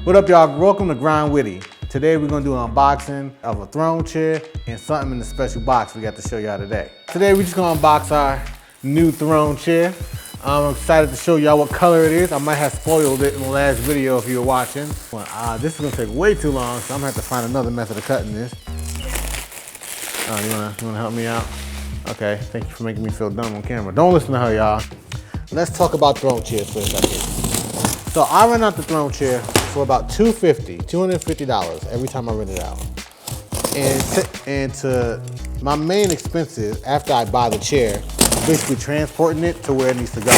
What up, y'all? Welcome to Grind Witty. Today we're gonna do an unboxing of a throne chair and something in the special box we got to show y'all today. Today we're just gonna unbox our new throne chair. I'm excited to show y'all what color it is. I might have spoiled it in the last video if you were watching. This is gonna take way too long, so I'm gonna have to find another method of cutting this. You wanna help me out? Okay, thank you for making me feel dumb on camera. Don't listen to her, y'all. Let's talk about throne chairs for a second. So I rent out the throne chair for about $250 every time I rent it out. And to my main expenses after I buy the chair, basically transporting it to where it needs to go.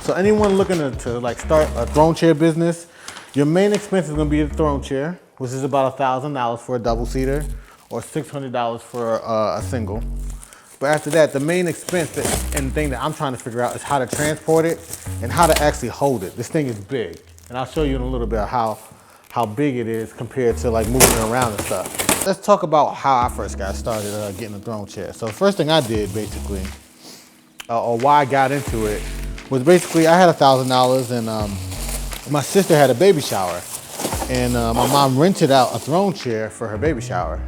So anyone looking to like start a throne chair business, your main expense is gonna be the throne chair, which is about $1,000 for a double seater or $600 for a single. But after that, the main expense and thing that I'm trying to figure out is how to transport it and how to actually hold it. This thing is big, and I'll show you in a little bit how big it is compared to like moving it around and stuff. Let's talk about how I first got started getting a throne chair. So the first thing I did basically, or why I got into it, was basically I had $1,000 and my sister had a baby shower, and my mom rented out a throne chair for her baby shower.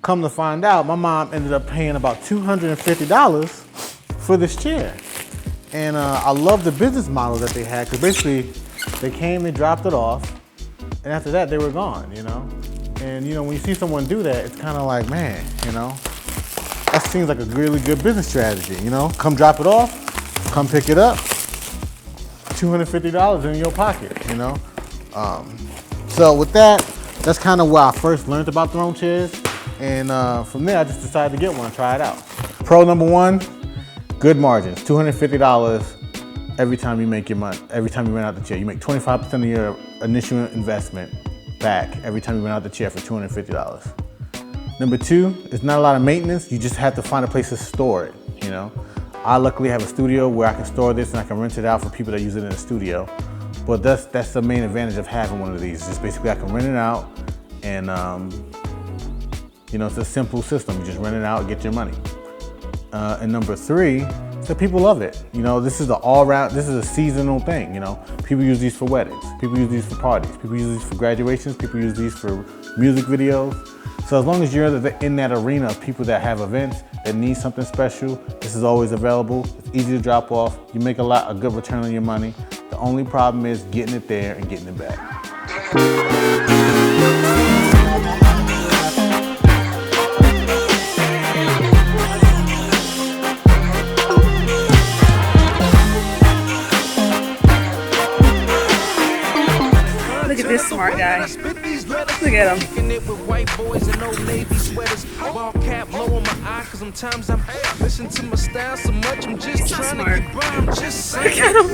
Come to find out, my mom ended up paying about $250 for this chair. And I love the business model that they had, because basically they came, they dropped it off, and after that they were gone, you know? And you know, when you see someone do that, it's kind of like, man, you know, that seems like a really good business strategy, you know? Come drop it off, come pick it up, $250 in your pocket, you know? So with that, that's kind of where I first learned about throne chairs. And from there, I just decided to get one and try it out. Pro number one, good margins, $250 every time you make your money, every time you rent out the chair. You make 25% of your initial investment back every time you rent out the chair for $250. Number two, it's not a lot of maintenance. You just have to find a place to store it, you know? I luckily have a studio where I can store this and I can rent it out for people that use it in the studio. But that's the main advantage of having one of these. Just basically I can rent it out and you know, it's a simple system. You just rent it out, get your money. And number three, so people love it. You know, this is an all-round, this is a seasonal thing, you know. People use these for weddings. People use these for parties. People use these for graduations. People use these for music videos. So as long as you're in that arena of people that have events that need something special, this is always available. It's easy to drop off. You make a good return on your money. The only problem is getting it there and getting it back. Look at this smart guy. Look at him. He's so smart. Look at him.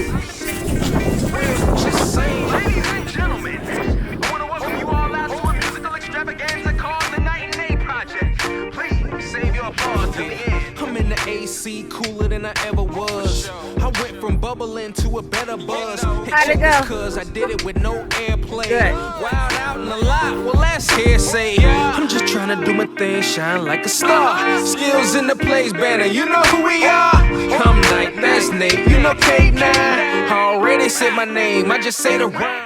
Ladies and gentlemen, I want to welcome you all out to a musical extravaganza called the Night and Day Project. Please save your applause till the end. I'm in the AC, cooler than I ever was. I went from bubbling to a better buzz. How'd it go? Cause I did it with no airplay. Good. Wild out in the lot, well that's hearsay. I'm just trying to do my thing, shine like a star. Skills in the place, banner, you know who we are. I'm Nate, that's Nate, you know K9. Already said my name, I just say the rhyme.